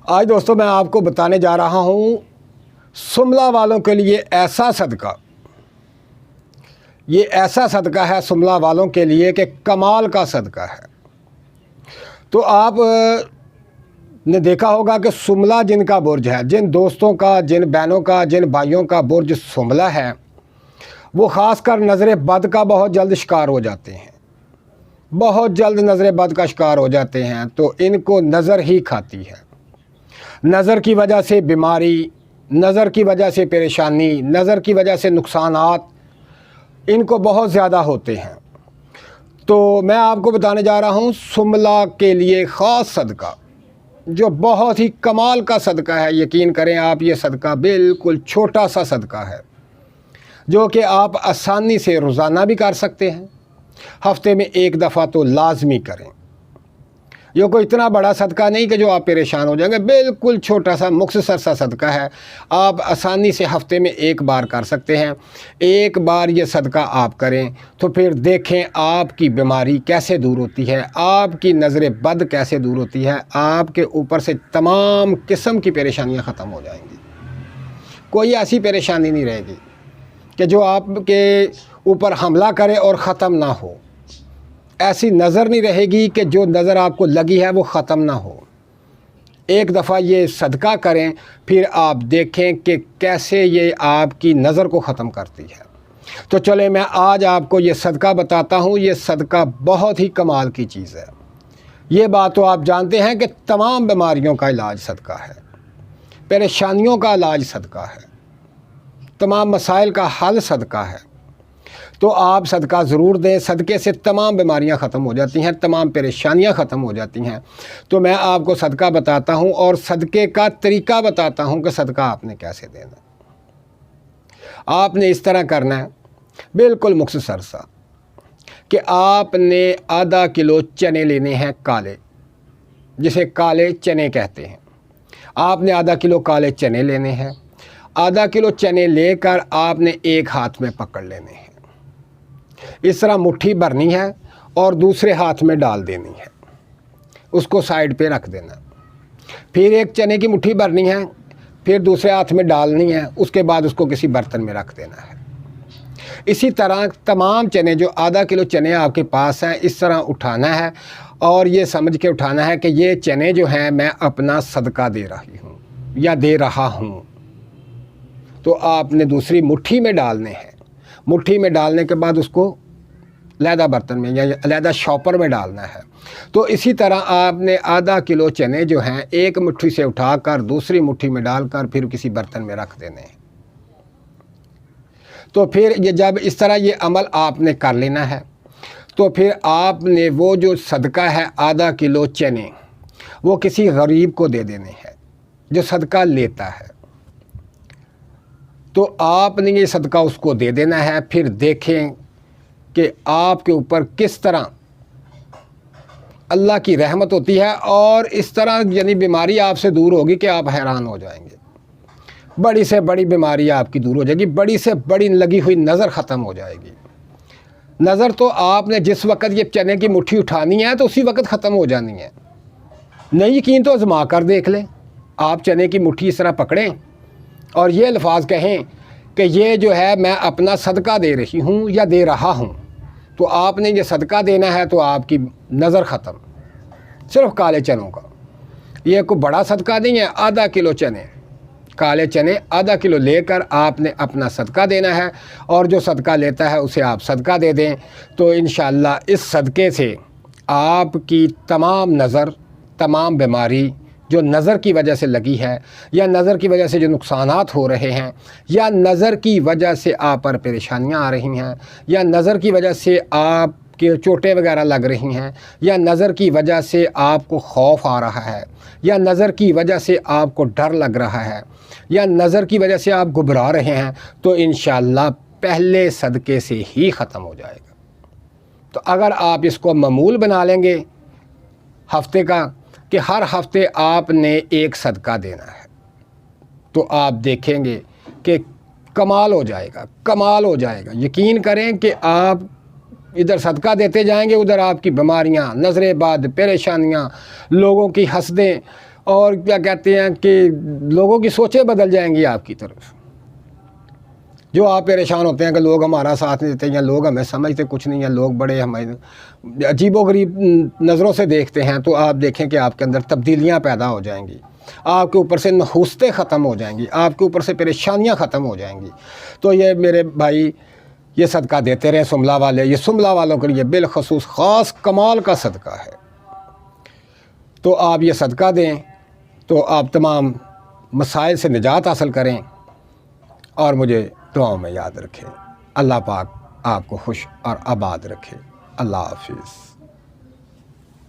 آج دوستوں میں آپ کو بتانے جا رہا ہوں سملہ والوں کے لیے ایسا صدقہ، یہ ایسا صدقہ ہے سملہ والوں کے لیے کہ کمال کا صدقہ ہے۔ تو آپ نے دیکھا ہوگا کہ سملہ جن کا برج ہے، جن دوستوں کا، جن بہنوں کا، جن بھائیوں کا برج سملہ ہے، وہ خاص کر نظر بد کا بہت جلد شکار ہو جاتے ہیں، بہت جلد نظر بد کا شکار ہو جاتے ہیں۔ تو ان کو نظر ہی کھاتی ہے، نظر کی وجہ سے بیماری، نظر کی وجہ سے پریشانی، نظر کی وجہ سے نقصانات ان کو بہت زیادہ ہوتے ہیں۔ تو میں آپ کو بتانے جا رہا ہوں سملہ کے لیے خاص صدقہ، جو بہت ہی کمال کا صدقہ ہے۔ یقین کریں آپ، یہ صدقہ بالکل چھوٹا سا صدقہ ہے جو کہ آپ آسانی سے روزانہ بھی کر سکتے ہیں، ہفتے میں ایک دفعہ تو لازمی کریں۔ یہ کوئی اتنا بڑا صدقہ نہیں کہ جو آپ پریشان ہو جائیں گے، بالکل چھوٹا سا مختصر سا صدقہ ہے، آپ آسانی سے ہفتے میں ایک بار کر سکتے ہیں۔ ایک بار یہ صدقہ آپ کریں تو پھر دیکھیں آپ کی بیماری کیسے دور ہوتی ہے، آپ کی نظر بد کیسے دور ہوتی ہے، آپ کے اوپر سے تمام قسم کی پریشانیاں ختم ہو جائیں گی۔ کوئی ایسی پریشانی نہیں رہے گی کہ جو آپ کے اوپر حملہ کرے اور ختم نہ ہو، ایسی نظر نہیں رہے گی کہ جو نظر آپ کو لگی ہے وہ ختم نہ ہو۔ ایک دفعہ یہ صدقہ کریں، پھر آپ دیکھیں کہ کیسے یہ آپ کی نظر کو ختم کرتی ہے۔ تو چلیں میں آج آپ کو یہ صدقہ بتاتا ہوں۔ یہ صدقہ بہت ہی کمال کی چیز ہے۔ یہ بات تو آپ جانتے ہیں کہ تمام بیماریوں کا علاج صدقہ ہے، پریشانیوں کا علاج صدقہ ہے، تمام مسائل کا حل صدقہ ہے۔ تو آپ صدقہ ضرور دیں، صدقے سے تمام بیماریاں ختم ہو جاتی ہیں، تمام پریشانیاں ختم ہو جاتی ہیں۔ تو میں آپ کو صدقہ بتاتا ہوں اور صدقے کا طریقہ بتاتا ہوں کہ صدقہ آپ نے کیسے دینا ہے۔ آپ نے اس طرح کرنا ہے، بالکل مختصر سا، کہ آپ نے آدھا کلو چنے لینے ہیں کالے، جسے کالے چنے کہتے ہیں۔ آپ نے آدھا کلو کالے چنے لینے ہیں۔ آدھا کلو چنے لے کر آپ نے ایک ہاتھ میں پکڑ لینے ہیں، اس طرح مٹھی بھرنی ہے اور دوسرے ہاتھ میں ڈال دینی ہے، اس کو سائیڈ پہ رکھ دینا۔ پھر ایک چنے کی مٹھی بھرنی ہے، پھر دوسرے ہاتھ میں ڈالنی ہے، اس کے بعد اس کو کسی برتن میں رکھ دینا ہے۔ اسی طرح تمام چنے، جو آدھا کلو چنے آپ کے پاس ہیں، اس طرح اٹھانا ہے اور یہ سمجھ کے اٹھانا ہے کہ یہ چنے جو ہیں میں اپنا صدقہ دے رہی ہوں یا دے رہا ہوں۔ تو آپ نے دوسری مٹھی میں ڈالنے ہیں، مٹھی میں ڈالنے کے بعد اس کو علیحدہ برتن میں یا علیحدہ شاپر میں ڈالنا ہے۔ تو اسی طرح آپ نے آدھا کلو چنے جو ہیں ایک مٹھی سے اٹھا کر دوسری مٹھی میں ڈال کر پھر کسی برتن میں رکھ دینے ہیں۔ تو پھر یہ جب اس طرح یہ عمل آپ نے کر لینا ہے، تو پھر آپ نے وہ جو صدقہ ہے آدھا کلو چنے، وہ کسی غریب کو دے دینے ہیں جو صدقہ لیتا ہے۔ تو آپ نے یہ صدقہ اس کو دے دینا ہے۔ پھر دیکھیں کہ آپ کے اوپر کس طرح اللہ کی رحمت ہوتی ہے، اور اس طرح یعنی بیماری آپ سے دور ہوگی کہ آپ حیران ہو جائیں گے۔ بڑی سے بڑی بیماری آپ کی دور ہو جائے گی، بڑی سے بڑی لگی ہوئی نظر ختم ہو جائے گی۔ نظر تو آپ نے جس وقت یہ چنے کی مٹھی اٹھانی ہے تو اسی وقت ختم ہو جانی ہے۔ نہیں یقین تو آزما کر دیکھ لیں، آپ چنے کی مٹھی اس طرح پکڑیں اور یہ الفاظ کہیں کہ یہ جو ہے میں اپنا صدقہ دے رہی ہوں یا دے رہا ہوں۔ تو آپ نے یہ صدقہ دینا ہے تو آپ کی نظر ختم، صرف کالے چنوں کا۔ یہ کوئی بڑا صدقہ نہیں ہے، آدھا کلو چنے، کالے چنے آدھا کلو لے کر آپ نے اپنا صدقہ دینا ہے، اور جو صدقہ لیتا ہے اسے آپ صدقہ دے دیں۔ تو انشاءاللہ اس صدقے سے آپ کی تمام نظر، تمام بیماری جو نظر کی وجہ سے لگی ہے، یا نظر کی وجہ سے جو نقصانات ہو رہے ہیں، یا نظر کی وجہ سے آپ پر پریشانیاں آ رہی ہیں، یا نظر کی وجہ سے آپ کے چوٹیں وغیرہ لگ رہی ہیں، یا نظر کی وجہ سے آپ کو خوف آ رہا ہے، یا نظر کی وجہ سے آپ کو ڈر لگ رہا ہے، یا نظر کی وجہ سے آپ گھبرا رہے ہیں، تو انشاءاللہ پہلے صدقے سے ہی ختم ہو جائے گا۔ تو اگر آپ اس کو معمول بنا لیں گے ہفتے کا، کہ ہر ہفتے آپ نے ایک صدقہ دینا ہے، تو آپ دیکھیں گے کہ کمال ہو جائے گا، کمال ہو جائے گا۔ یقین کریں کہ آپ ادھر صدقہ دیتے جائیں گے، ادھر آپ کی بیماریاں، نظر بد، پریشانیاں، لوگوں کی حسدیں اور کیا کہتے ہیں کہ لوگوں کی سوچیں بدل جائیں گی آپ کی طرف. جو آپ پریشان ہوتے ہیں کہ لوگ ہمارا ساتھ نہیں دیتے یا لوگ ہمیں سمجھتے کچھ نہیں ہیں, لوگ بڑے ہمیں عجیب و غریب نظروں سے دیکھتے ہیں, تو آپ دیکھیں کہ آپ کے اندر تبدیلیاں پیدا ہو جائیں گی, آپ کے اوپر سے نحوستیں ختم ہو جائیں گی, آپ کے اوپر سے پریشانیاں ختم ہو جائیں گی. تو یہ میرے بھائی یہ صدقہ دیتے رہیں سملہ والے, یہ سملہ والوں کے لیے بالخصوص خاص کمال کا صدقہ ہے. تو آپ یہ صدقہ دیں تو آپ تمام مسائل سے نجات حاصل کریں, اور مجھے دعاؤں میں یاد رکھیں. اللہ پاک آپ کو خوش اور آباد رکھے. اللہ حافظ.